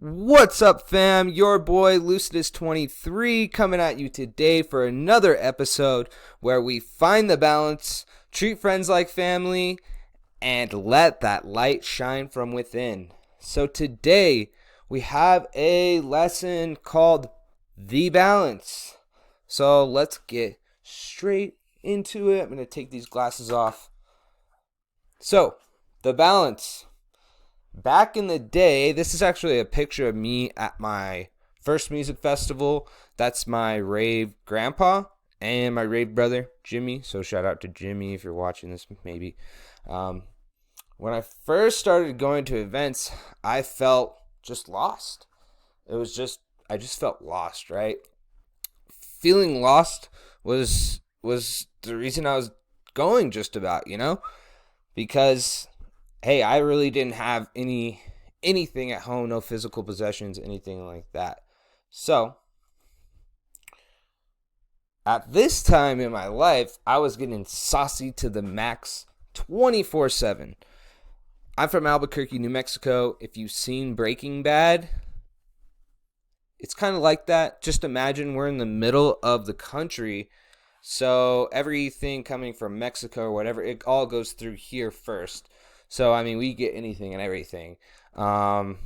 What's up, fam? Your boy Lucidus23 coming at you today for another episode where we find the balance, treat friends like family, and let that light shine from within. So today we have a lesson called The Balance. So let's get straight into it. I'm going to take these glasses off. So, The Balance. Back in the day, this is actually a picture of me at my first music festival. That's my rave grandpa and my rave brother, Jimmy. So shout out to Jimmy if you're watching this, maybe. When I first started going to events, I felt just lost. I just felt lost, right? Feeling lost was the reason I was going just about, because hey, I really didn't have anything at home, no physical possessions, anything like that. So, at this time in my life, I was getting saucy to the max 24/7. I'm from Albuquerque, New Mexico. If you've seen Breaking Bad, it's kind of like that. Just imagine we're in the middle of the country. So everything coming from Mexico or whatever, it all goes through here first. So, we get anything and everything. It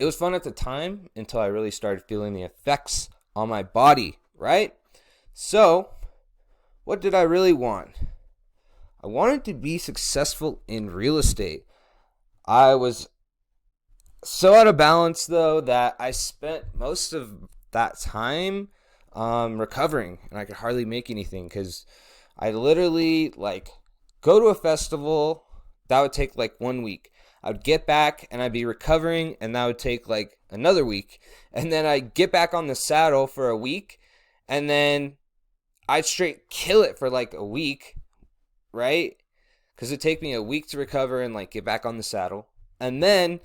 was fun at the time until I really started feeling the effects on my body, right? So, what did I really want? I wanted to be successful in real estate. I was so out of balance, though, that I spent most of that time recovering, and I could hardly make anything because I literally, go to a festival. That would take 1 week. I would get back and I'd be recovering, and that would take another week. And then I'd get back on the saddle for a week, and then I'd straight kill it for a week, right? Because it'd take me a week to recover and get back on the saddle. And then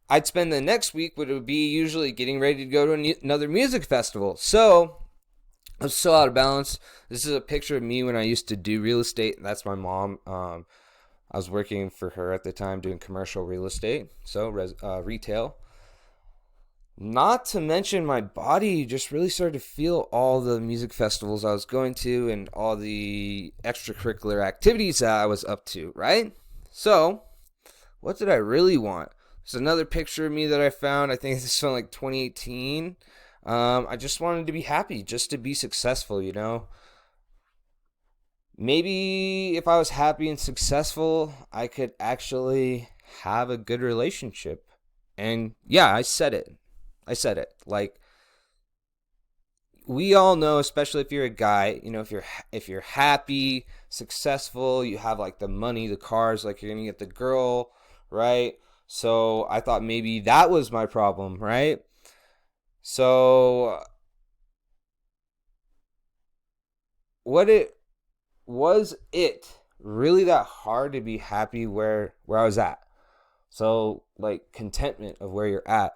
I'd spend the next week, which would be usually getting ready to go to another music festival. So I was so out of balance. This is a picture of me when I used to do real estate. That's my mom. I was working for her at the time doing commercial real estate, so retail. Not to mention my body just really started to feel all the music festivals I was going to and all the extracurricular activities that I was up to, right? So, what did I really want? There's another picture of me that I found. I think this is from 2018. I just wanted to be happy, just to be successful, Maybe if I was happy and successful, I could actually have a good relationship. And yeah, I said it. We all know, especially if you're a guy, if you're happy, successful, you have the money, the cars, you're going to get the girl, right? So I thought maybe that was my problem, right? So was it really that hard to be happy where I was at? So contentment of where you're at.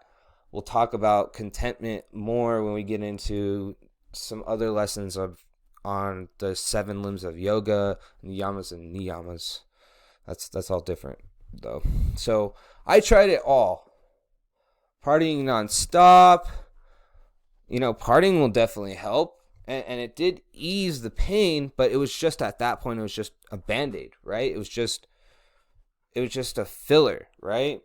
We'll talk about contentment more when we get into some other lessons on the 7 limbs of yoga, niyamas and niyamas. That's all different though. So I tried it all. Partying nonstop. Partying will definitely help. And it did ease the pain, but it was just at that point, it was just a Band-Aid, right? It was just a filler, right?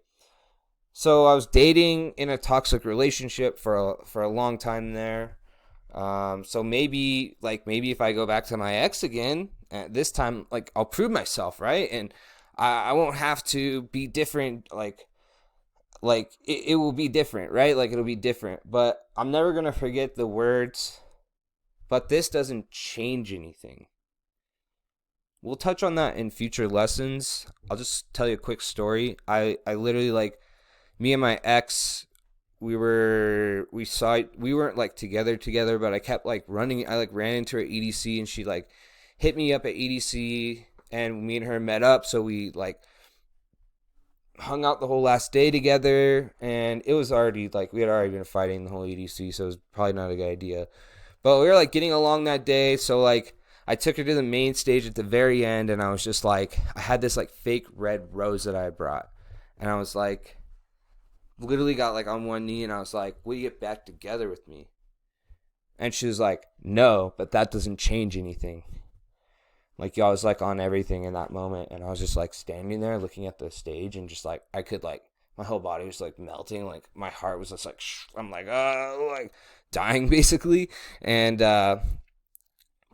So I was dating in a toxic relationship for a long time there. So maybe if I go back to my ex again, this time, I'll prove myself, right? And I won't have to be different, it will be different, right? It'll be different. But I'm never going to forget the words, but this doesn't change anything. We'll touch on that in future lessons. I'll just tell you a quick story. I literally, me and my ex, we weren't together, but I kept running. I ran into her at EDC, and she hit me up at EDC, and me and her met up. So we hung out the whole last day together, and it was already we had already been fighting the whole EDC, so it was probably not a good idea. But we were getting along that day, so I took her to the main stage at the very end, and I was just I had this fake red rose that I brought, and I was literally got like on one knee and I was like, will you get back together with me? And she was like, no, but that doesn't change anything. Like, I was like on everything in that moment. And I was just like standing there looking at the stage and just like, I could like, my whole body was like melting. Like my heart was just like, I'm like, like dying basically. And,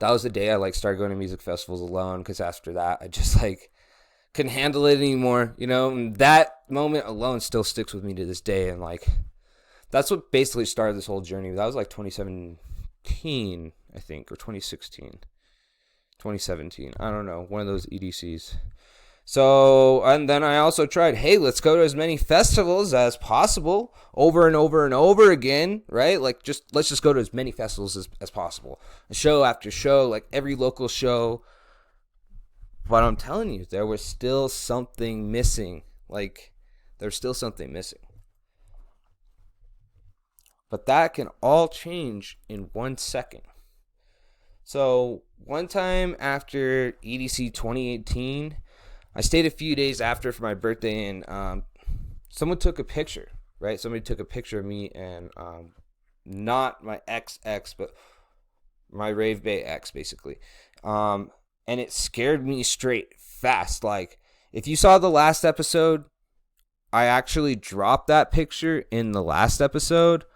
that was the day I like started going to music festivals alone. Cause after that, I just like couldn't handle it anymore. You know, and that moment alone still sticks with me to this day. And like, that's what basically started this whole journey. That was like 2017, I think, or 2016. 2017. I don't know. One of those EDCs. So, and then I also tried, hey, let's go to as many festivals as possible over and over and over again, right? Like, let's just go to as many festivals as possible. Show after show, like every local show. But I'm telling you, there was still something missing. Like, there's still something missing. But that can all change in 1 second. So one time after EDC 2018, I stayed a few days after for my birthday, and someone took a picture, right? Somebody took a picture of me and not my ex, but my Rave Bay ex, basically. And it scared me straight fast. Like, if you saw the last episode, I actually dropped that picture in the last episode.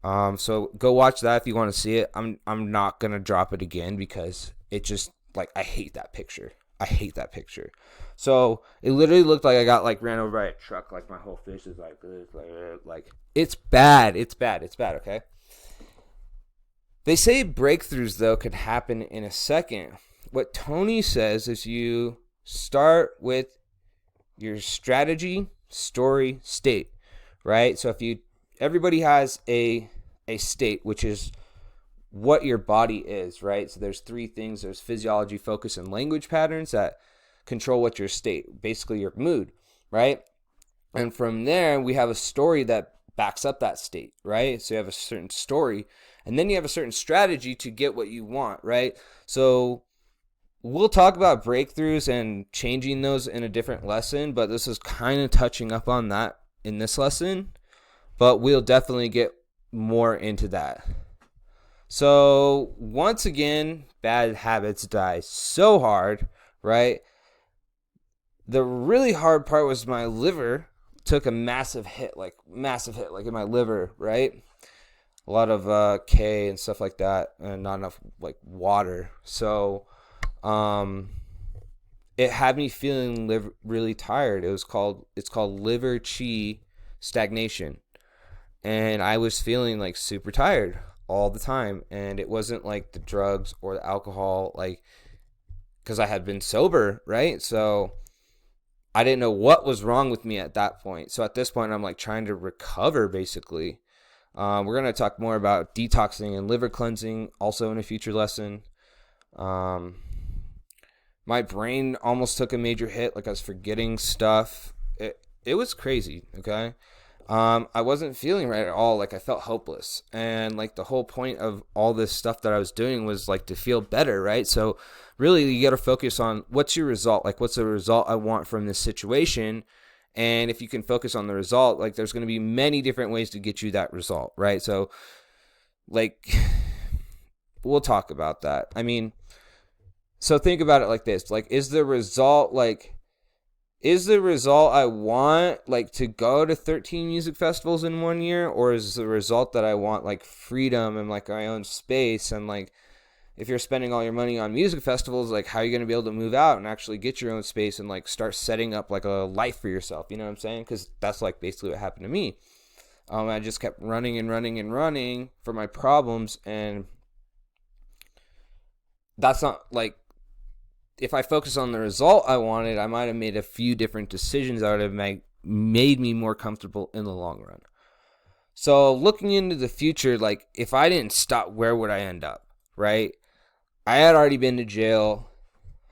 So go watch that if you want to see it. I'm not gonna drop it again because it just like I hate that picture. So it literally looked like I got like ran over by a truck. Like my whole face is like this, like it's bad. It's bad. Okay. They say breakthroughs though could happen in a second. What Tony says is you start with your strategy, story, state, right? So everybody has a state, which is what your body is, right? So there's 3 things. There's physiology, focus, and language patterns that control what your state, basically your mood, right? And from there, we have a story that backs up that state, right? So you have a certain story, and then you have a certain strategy to get what you want, right? So we'll talk about breakthroughs and changing those in a different lesson, but this is kind of touching up on that in this lesson. But we'll definitely get more into that. So once again, bad habits die so hard, right? The really hard part was my liver took a massive hit like in my liver, right? A lot of K and stuff like that, and not enough like water. So it had me feeling really tired. It's called liver qi stagnation. And I was feeling like super tired all the time. And it wasn't like the drugs or the alcohol, like, because I had been sober, right? So I didn't know what was wrong with me at that point. So at this point, I'm like trying to recover, basically. We're going to talk more about detoxing and liver cleansing also in a future lesson. My brain almost took a major hit. Like I was forgetting stuff. It was crazy, okay? I wasn't feeling right at all. Like I felt hopeless. And like the whole point of all this stuff that I was doing was like to feel better, right? So really you got to focus on what's your result? Like what's the result I want from this situation? And if you can focus on the result, like there's going to be many different ways to get you that result, right? So like we'll talk about that. I mean, so think about it like this. Like is the result I want like to go to 13 music festivals in 1 year, or is the result that I want like freedom and like my own space? And like if you're spending all your money on music festivals, like how are you going to be able to move out and actually get your own space and like start setting up like a life for yourself? You know what I'm saying? Because that's like basically what happened to me. I just kept running for my problems, and that's not like, if I focus on the result I wanted, I might have made a few different decisions that would have made me more comfortable in the long run. So looking into the future, like if I didn't stop, where would I end up, right? I had already been to jail.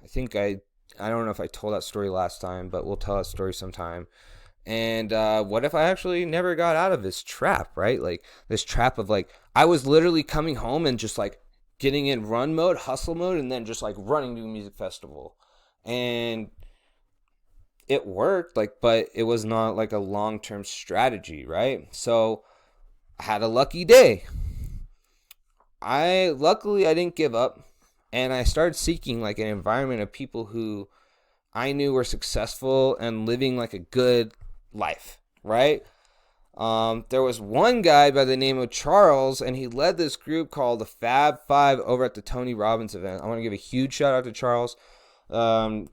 I think I don't know if I told that story last time, but we'll tell that story sometime. And what if I actually never got out of this trap, right? Like this trap of like, I was literally coming home and just like getting in run mode, hustle mode, and then just like running to a music festival. And it worked, like, but it was not like a long-term strategy, right? So I had a lucky day. Luckily I didn't give up, and I started seeking like an environment of people who I knew were successful and living like a good life, right? There was one guy by the name of Charles, and he led this group called the Fab Five over at the Tony Robbins event. I want to give a huge shout out to Charles.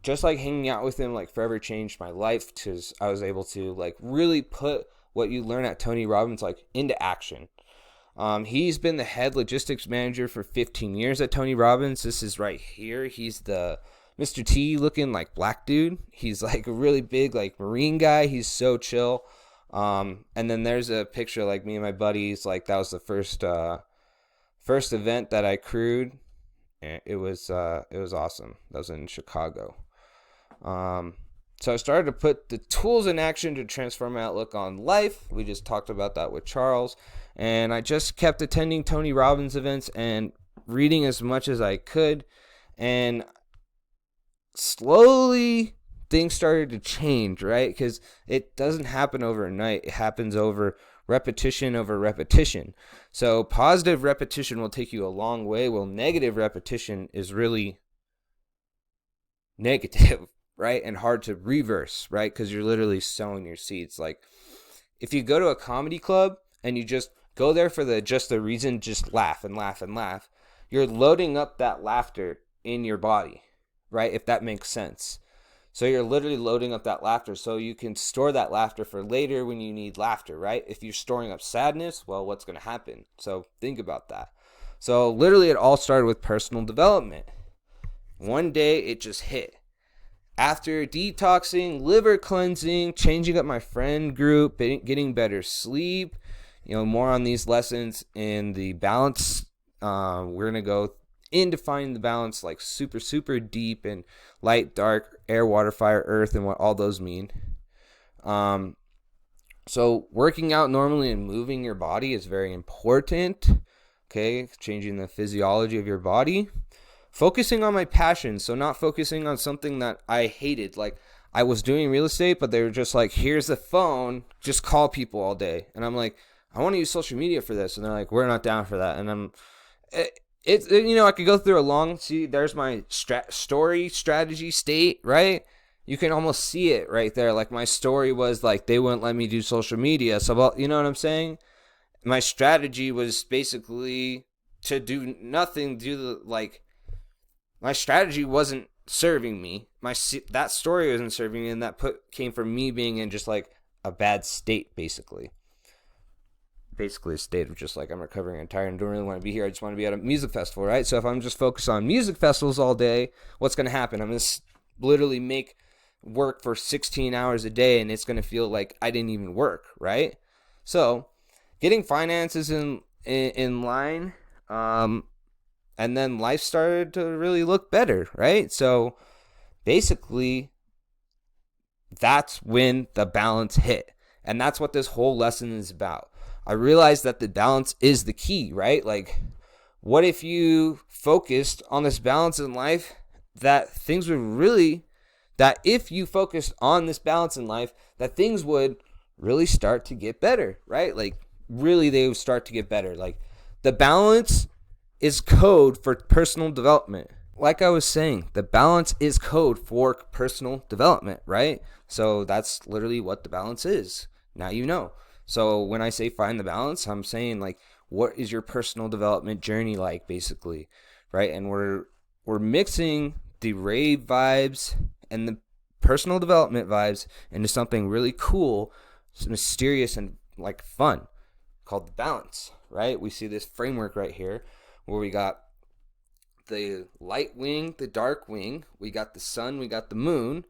Just like hanging out with him, like forever changed my life, because I was able to like really put what you learn at Tony Robbins like into action. He's been the head logistics manager for 15 years at Tony Robbins. This is right here. He's the Mr. T looking like black dude. He's like a really big like Marine guy. He's so chill. And then there's a picture like me and my buddies. Like that was the first event that I crewed. It was awesome. That was in Chicago. So I started to put the tools in action to transform my outlook on life. We just talked about that with Charles. And I just kept attending Tony Robbins events and reading as much as I could. And slowly things started to change, right? Because it doesn't happen overnight. It happens over repetition. So positive repetition will take you a long way, while negative repetition is really negative, right? And hard to reverse, right? Because you're literally sowing your seeds. Like if you go to a comedy club and you just go there for the reason, just laugh and laugh and laugh, you're loading up that laughter in your body, right? If that makes sense. So you're literally loading up that laughter so you can store that laughter for later when you need laughter, right? If you're storing up sadness, well, what's going to happen? So think about that. So literally it all started with personal development. One day it just hit. After detoxing, liver cleansing, changing up my friend group, getting better sleep, more on these lessons in the balance. We're going to go in defining the balance like super, super deep and light, dark, air, water, fire, earth, and what all those mean. So working out normally and moving your body is very important. Okay, changing the physiology of your body. Focusing on my passion, so not focusing on something that I hated. Like I was doing real estate, but they were just like, here's the phone, just call people all day. And I'm like, I want to use social media for this. And they're like, we're not down for that. And I could go through a long, there's my strategy state, right? You can almost see it right there. Like my story was like, they wouldn't let me do social media. So, well, you know what I'm saying? My strategy was basically to do nothing, my strategy wasn't serving me. That story wasn't serving me, and that came from me being in just like a bad state, basically a state of just like, I'm recovering and tired and don't really want to be here. I just want to be at a music festival, right? So if I'm just focused on music festivals all day, what's going to happen? I'm going to literally make work for 16 hours a day, and it's going to feel like I didn't even work, right? So getting finances in line, and then life started to really look better, right? So basically, that's when the balance hit. And that's what this whole lesson is about. I realized that the balance is the key, right? Like, what if you focused on this balance in life, that if you focused on this balance in life, that things would really start to get better, right? Like, really, they would start to get better. Like, the balance is code for personal development. Like I was saying, the balance is code for personal development, right? So that's literally what the balance is. Now you know. So when I say find the balance, I'm saying like, what is your personal development journey like, basically, right? And we're mixing the rave vibes and the personal development vibes into something really cool, mysterious, and like fun, called the balance, right? We see this framework right here where we got the light wing, the dark wing, we got the sun, we got the moon,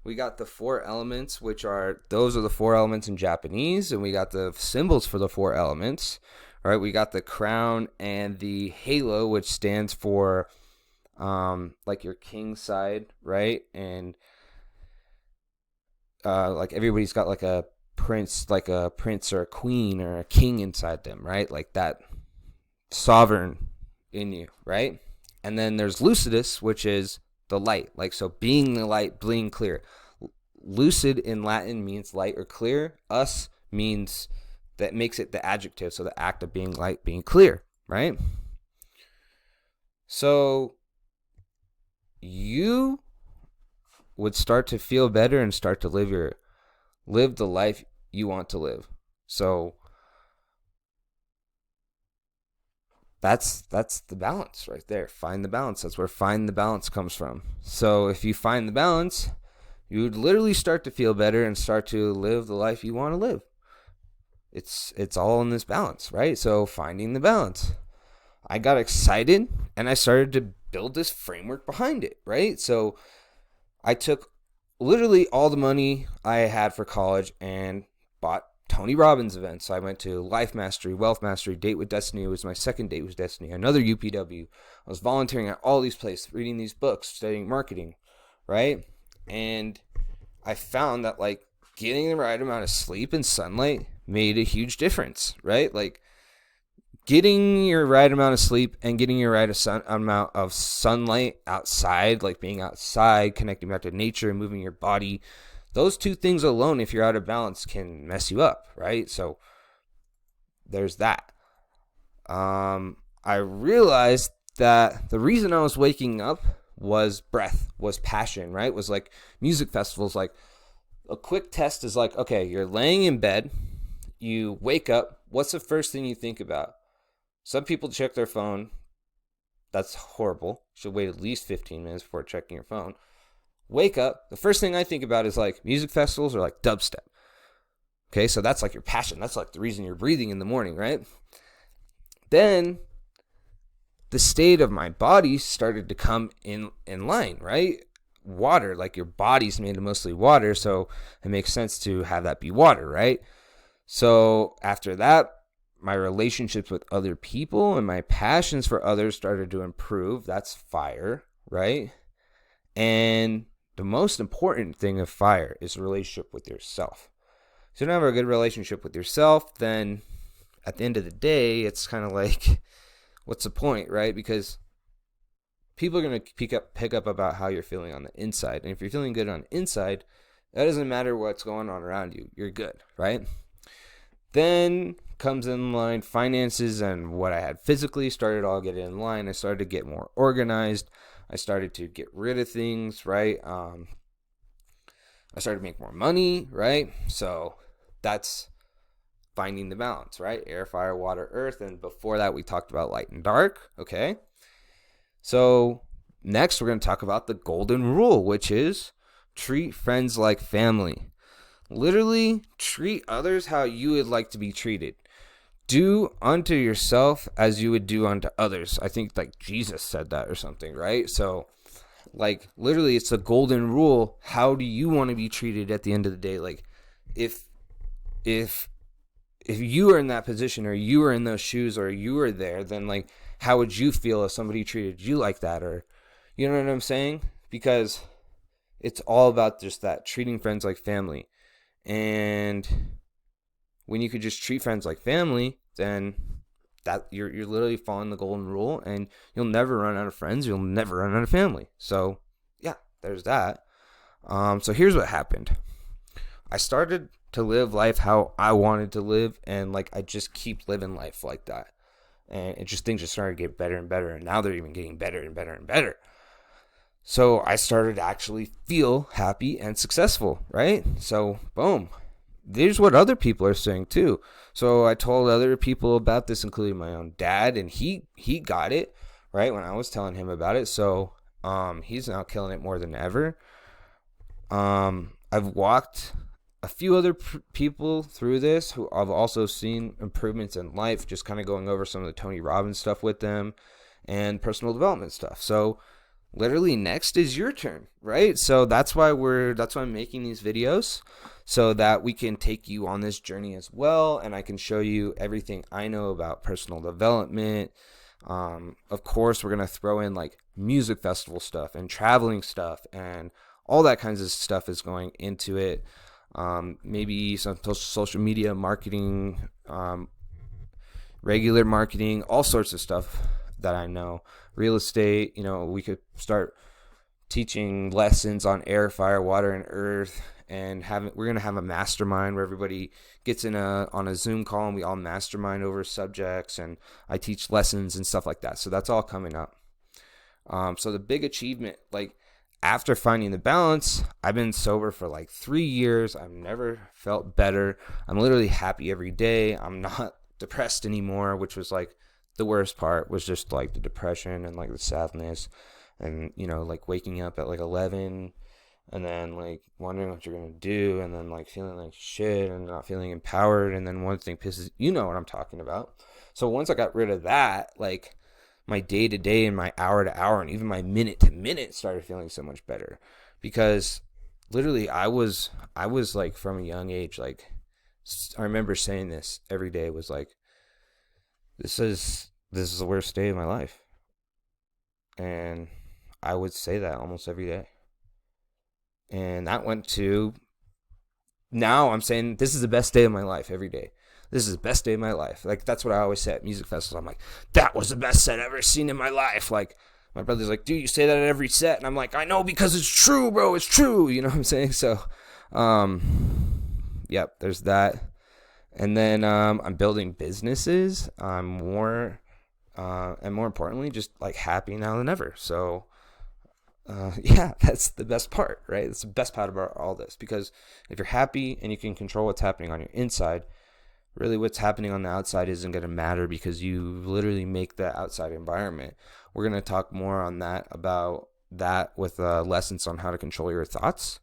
we got the four elements, those are the four elements in Japanese, and we got the symbols for the four elements, right? We got the crown and the halo, which stands for like your king side, right? And like everybody's got like a prince or a queen or a king inside them, right? Like that sovereign in you, right? And then there's Lucidus, which is the light, like, so being the light, being clear. lucid in Latin means light or clear. Us means, that makes it the adjective, so the act of being light, being clear, right? So you would start to feel better and start to live the life you want to live. So that's the balance right there. Find the balance. That's where find the balance comes from. So if you find the balance, you would literally start to feel better and start to live the life you want to live. It's all in this balance, right? So finding the balance. I got excited and I started to build this framework behind it, right? So I took literally all the money I had for college and bought Tony Robbins events. I went to Life Mastery, Wealth Mastery, Date with Destiny. It was my second Date with Destiny, another UPW. I was volunteering at all these places, reading these books, studying marketing, right? And I found that like getting the right amount of sleep and sunlight made a huge difference, right? Like getting your right amount of sleep and getting your right amount of sunlight outside, like being outside, connecting back to nature, moving your body. Those two things alone, if you're out of balance, can mess you up, right? So there's that. I realized that the reason I was waking up was breath, was passion, right? Was like music festivals. Like a quick test is like, okay, you're laying in bed, you wake up, what's the first thing you think about? Some people check their phone. That's horrible. You should wait at least 15 minutes before checking your phone. Wake up, the first thing I think about is like music festivals or like dubstep. Okay, so that's like your passion. That's like the reason you're breathing in the morning, right? Then the state of my body started to come in line, right? Water, like your body's made of mostly water, so it makes sense to have that be water, right? So after that, my relationships with other people and my passions for others started to improve. That's fire, right? And the most important thing of fire is a relationship with yourself. So if you don't have a good relationship with yourself, then at the end of the day, it's kind of like, what's the point, right? Because people are going to pick up about how you're feeling on the inside. And if you're feeling good on the inside, that doesn't matter what's going on around you. You're good, right? Then comes in line finances, and what I had physically started all getting in line. I started to get more organized. I started to get rid of things, right? I started to make more money, right? So that's finding the balance, right? Air, fire, water, earth. And before that, we talked about light and dark, okay? So next, we're going to talk about the golden rule, which is treat friends like family. Literally, treat others how you would like to be treated. Do unto yourself as you would do unto others. I think like Jesus said that or something, right? So like literally it's a golden rule. How do you want to be treated at the end of the day? Like if you are in that position or you are in those shoes or you are there, then like how would you feel if somebody treated you like that? Or you know what I'm saying? Because it's all about just that, treating friends like family. And when you could just treat friends like family, then that you're literally following the golden rule, and you'll never run out of friends. You'll never run out of family. So yeah, there's that. So here's what happened. I started to live life how I wanted to live, and like I just keep living life like that. And things just started to get better and better, and now they're even getting better and better and better. So I started to actually feel happy and successful, right? So boom. There's what other people are saying too. So I told other people about this, including my own dad, and he got it, right, when I was telling him about it. So he's now killing it more than ever. I've walked a few other people through this who I've also seen improvements in life, just kind of going over some of the Tony Robbins stuff with them and personal development stuff. So literally next is your turn, right? So that's why I'm making these videos, so that we can take you on this journey as well, and I can show you everything I know about personal development. Of course, we're gonna throw in like music festival stuff and traveling stuff, and all that kinds of stuff is going into it. Maybe some social media marketing, regular marketing, all sorts of stuff that I know. Real estate, we could start teaching lessons on air, fire, water, and earth, and we're gonna have a mastermind where everybody gets on a Zoom call and we all mastermind over subjects, and I teach lessons and stuff like that. So that's all coming up. So the big achievement, like after finding the balance, I've been sober for like 3 years. I've never felt better. I'm literally happy every day. I'm not depressed anymore, which was like the worst part, was just like the depression and like the sadness, and like waking up at like 11 and then like wondering what you're gonna do, and then like feeling like shit and not feeling empowered, and then one thing pisses, what I'm talking about. So once I got rid of that, like my day to day and my hour to hour and even my minute to minute started feeling so much better, because literally I was like, from a young age, like I remember saying this every day, was like, this is the worst day of my life. And I would say that almost every day. And that went to, now I'm saying this is the best day of my life every day. This is the best day of my life. Like, that's what I always say at music festivals. I'm like, that was the best set I've ever seen in my life. Like, my brother's like, dude, you say that at every set. And I'm like, I know, because it's true, bro. It's true. You know what I'm saying? So, yep, there's that. And then I'm building businesses. I'm more, and more importantly, just like happy now than ever. So, yeah, that's the best part, right? It's the best part about all this, because if you're happy and you can control what's happening on your inside, really what's happening on the outside isn't going to matter, because you literally make the outside environment. We're going to talk more on that, about that, with lessons on how to control your thoughts.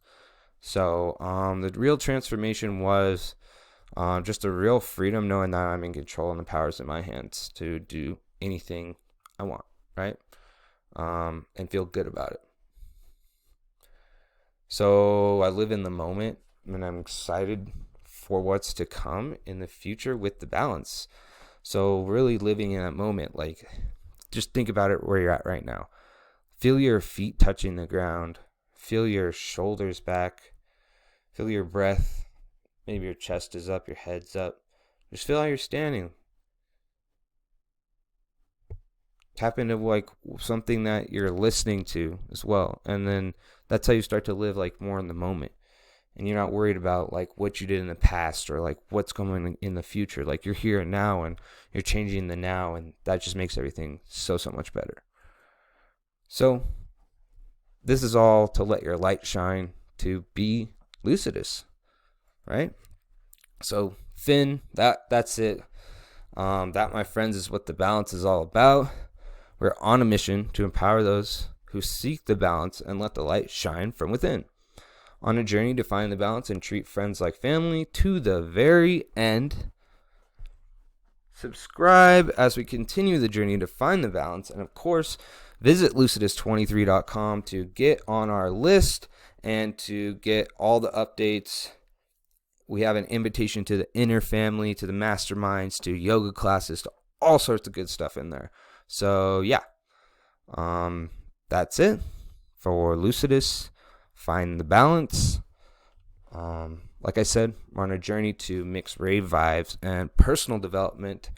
So the real transformation was just a real freedom, knowing that I'm in control and the power's in my hands to do anything I want, right? And feel good about it. So I live in the moment, and I'm excited for what's to come in the future with the balance. So really living in that moment, like just think about it where you're at right now. Feel your feet touching the ground. Feel your shoulders back. Feel your breath. Maybe your chest is up, your head's up. Just feel how you're standing. Tap into like something that you're listening to as well. And then that's how you start to live like more in the moment. And you're not worried about like what you did in the past or like what's coming in the future. Like you're here and now, and you're changing the now, and that just makes everything so much better. So this is all to let your light shine, to be Lucidus, right? So Finn, that's it. That, my friends, is what the balance is all about. We're on a mission to empower those who seek the balance and let the light shine from within. On a journey to find the balance and treat friends like family to the very end. Subscribe as we continue the journey to find the balance. And of course, visit lucidus23.com to get on our list and to get all the updates. We have an invitation to the inner family, to the masterminds, to yoga classes, to all sorts of good stuff in there. So yeah, that's it for Lucidus. Find the balance. Like I said, we're on a journey to mix rave vibes and personal development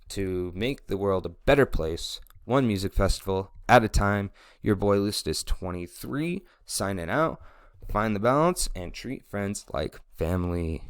to make the world a better place, one music festival at a time. Your boy Lucidus23 signing out. Find the balance and treat friends like family.